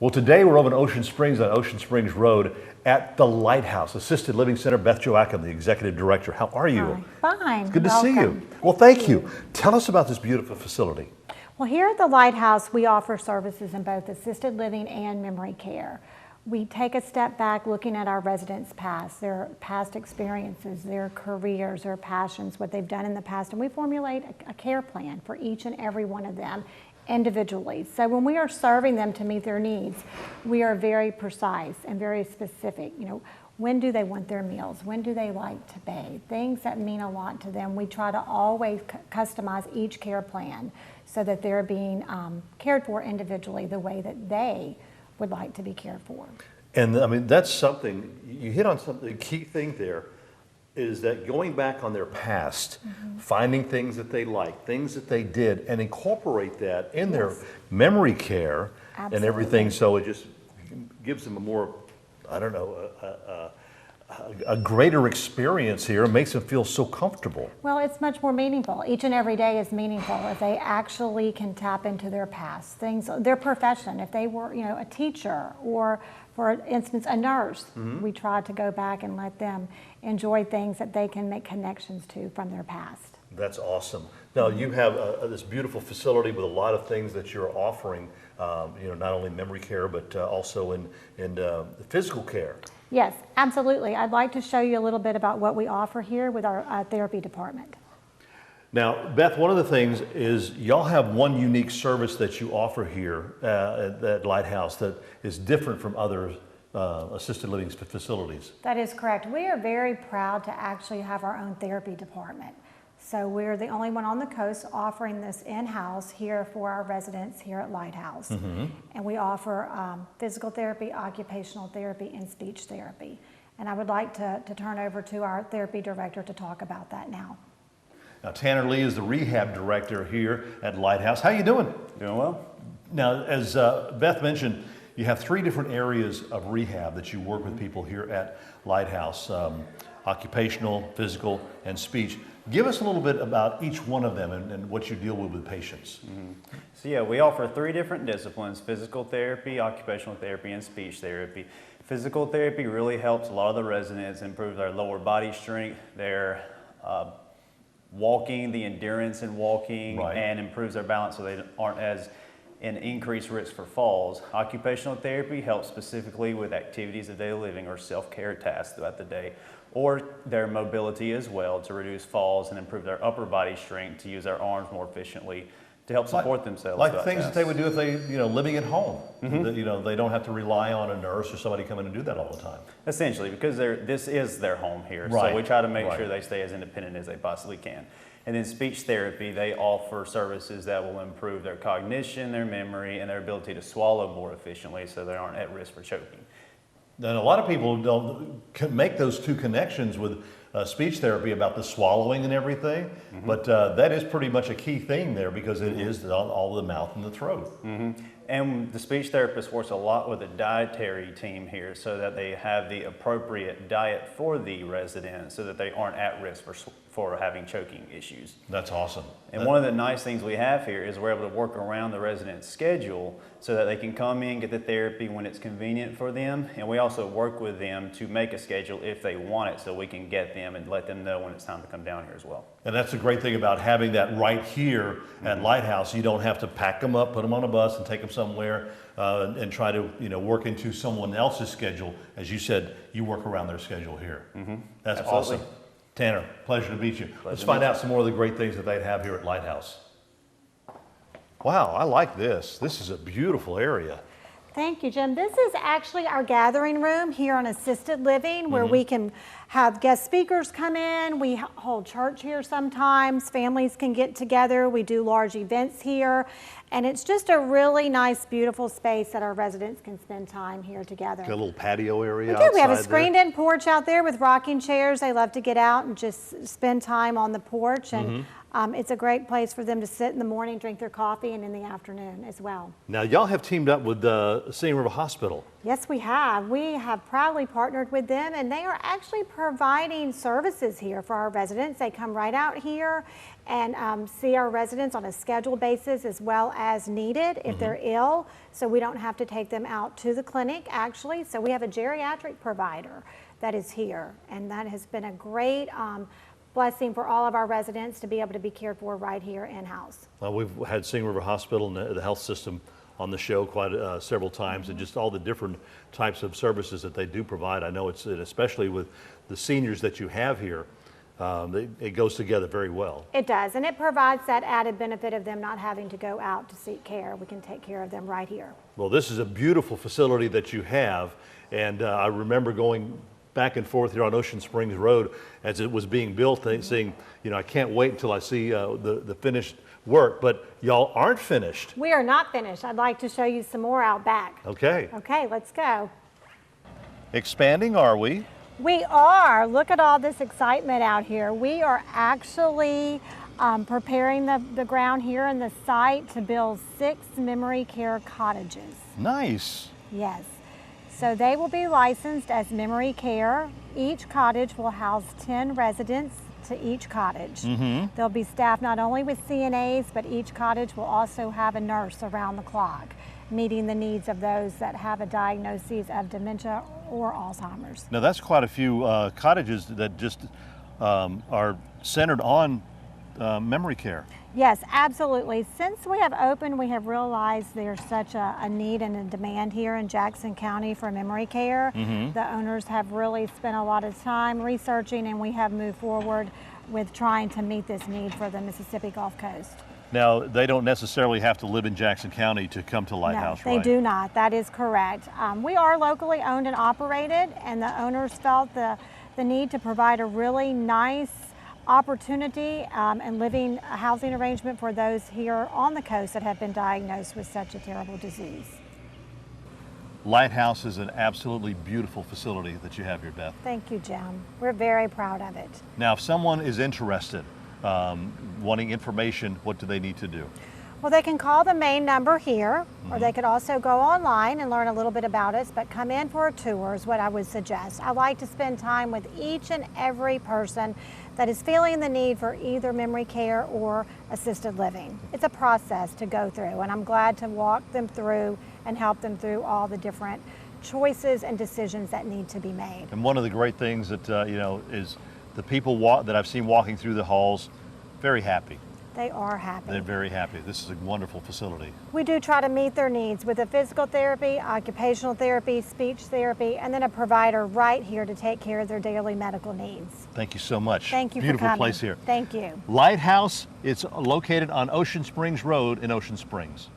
Well, today we're over in Ocean Springs on Ocean Springs Road at the Lighthouse Assisted Living Center. Beth Joachim, the Executive Director. How are you? Hi. Fine. It's good to see you. Well, thank you. Tell us about this beautiful facility. Well, here at the Lighthouse, we offer services in both assisted living and memory care. We take a step back looking at our residents' past, their past experiences, their careers, their passions, what they've done in the past, and we formulate a care plan for each and every one of them individually. So when we are serving them to meet their needs, we are very precise and very specific. You know, when do they want their meals? When do they like to bathe? Things that mean a lot to them. We try to always customize each care plan so that they're being cared for individually the way that they would like to be cared for. And I mean, that's something, you hit on something, the key thing there is that going back on their past, finding things that they like, things that they did, and incorporate that in their memory care and everything, so it just gives them a more, I don't know, a greater experience here. It makes them feel so comfortable. Well, it's much more meaningful. Each and every day is meaningful if they actually can tap into their past, things, their profession. If they were, you know, a teacher or, for instance, a nurse, we try to go back and let them enjoy things that they can make connections to from their past. That's awesome. Now, you have this beautiful facility with a lot of things that you're offering, you know, not only memory care, but also in physical care. Yes, absolutely. I'd like to show you a little bit about what we offer here with our therapy department. Now, Beth, one of the things is y'all have one unique service that you offer here at Lighthouse that is different from other assisted living facilities. That is correct. We are very proud to actually have our own therapy department. So we're the only one on the coast offering this in-house here for our residents here at Lighthouse. And we offer physical therapy, occupational therapy, and speech therapy. And I would like to turn over to our therapy director to talk about that now. Now, Tanner Lee is the Rehab Director here at Lighthouse. How you doing? Doing well. Now, as Beth mentioned, you have 3 different areas of rehab that you work with people here at Lighthouse, occupational, physical, and speech. Give us a little bit about each one of them and what you deal with patients. So yeah, we offer 3 different disciplines: physical therapy, occupational therapy, and speech therapy. Physical therapy really helps a lot of the residents improve their lower body strength, their walking, the endurance in walking, and improves their balance so they aren't as in increased risk for falls. Occupational therapy helps specifically with activities of daily living or self-care tasks throughout the day, or their mobility as well to reduce falls and improve their upper body strength to use their arms more efficiently to help support themselves. Like things that they would do if they, you know, living at home. You know, they don't have to rely on a nurse or somebody coming and do that all the time. Essentially, because this is their home here. So we try to make sure they stay as independent as they possibly can. And then speech therapy, they offer services that will improve their cognition, their memory, and their ability to swallow more efficiently so they aren't at risk for choking. And a lot of people don't make those 2 connections with speech therapy about the swallowing and everything, but that is pretty much a key thing there because it is all the mouth and the throat. And the speech therapist works a lot with a dietary team here so that they have the appropriate diet for the residents so that they aren't at risk for having choking issues. That's awesome. And one of the nice things we have here is we're able to work around the resident's schedule so that they can come in, get the therapy when it's convenient for them. And we also work with them to make a schedule if they want it so we can get them and let them know when it's time to come down here as well. And that's the great thing about having that right here at Lighthouse. You don't have to pack them up, put them on a bus and take them somewhere and try to, you know, work into someone else's schedule. As you said, you work around their schedule here. That's awesome. Tanner, pleasure to meet you. Let's find out some more of the great things that they have here at Lighthouse. Wow, I like this. This is a beautiful area. Thank you, Jim. This is actually our gathering room here on assisted living where we can have guest speakers come in. We hold church here sometimes. Families can get together. We do large events here. And it's just a really nice, beautiful space that our residents can spend time here together. Got a little patio area outside. We have a screened-in porch out there with rocking chairs. They love to get out and just spend time on the porch. And it's a great place for them to sit in the morning, drink their coffee, and in the afternoon as well. Now, y'all have teamed up with the Singing River Hospital. Yes, we have. We have proudly partnered with them, and they are actually providing services here for our residents. They come right out here and see our residents on a scheduled basis as well as needed if they're ill, so we don't have to take them out to the clinic actually. So we have a geriatric provider that is here, and that has been a great blessing for all of our residents to be able to be cared for right here in-house. Well, we've had Singing River Hospital and the health system on the show quite several times, and just all the different types of services that they do provide. I know it's, especially with the seniors that you have here, it goes together very well. It does, and it provides that added benefit of them not having to go out to seek care. We can take care of them right here. Well, this is a beautiful facility that you have, and I remember going back and forth here on Ocean Springs Road as it was being built, and saying, you know, I can't wait until I see the finished work, but y'all aren't finished. We are not finished. I'd like to show you some more out back. Okay. Okay, let's go. Expanding, are we? We are. Look at all this excitement out here. We are actually preparing the ground here in the site to build 6 memory care cottages. Nice. Yes. So they will be licensed as memory care. Each cottage will house 10 residents to each cottage. They'll be staffed not only with CNAs, but each cottage will also have a nurse around the clock, meeting the needs of those that have a diagnosis of dementia or Alzheimer's. Now that's quite a few cottages that just are centered on memory care. Yes, absolutely. Since we have opened, we have realized there's such a need and a demand here in Jackson County for memory care. The owners have really spent a lot of time researching, and we have moved forward with trying to meet this need for the Mississippi Gulf Coast. Now, they don't necessarily have to live in Jackson County to come to Lighthouse, no, right? They do not. That is correct. We are locally owned and operated, and the owners felt the need to provide a really nice opportunity and living housing arrangement for those here on the coast that have been diagnosed with such a terrible disease. Lighthouse is an absolutely beautiful facility that you have here, Beth. Thank you, Jim. We're very proud of it. Now, if someone is interested, wanting information, what do they need to do? Well, they can call the main number here, or they could also go online and learn a little bit about us, but come in for a tour is what I would suggest. I like to spend time with each and every person that is feeling the need for either memory care or assisted living. It's a process to go through, and I'm glad to walk them through and help them through all the different choices and decisions that need to be made. And one of the great things that, you know, is the people that I've seen walking through the halls, very happy. They are happy. They're very happy. This is a wonderful facility. We do try to meet their needs with a physical therapy, occupational therapy, speech therapy, and then a provider right here to take care of their daily medical needs. Thank you so much. Thank you Beautiful for coming. place here. Thank you. Lighthouse, it's located on Ocean Springs Road in Ocean Springs.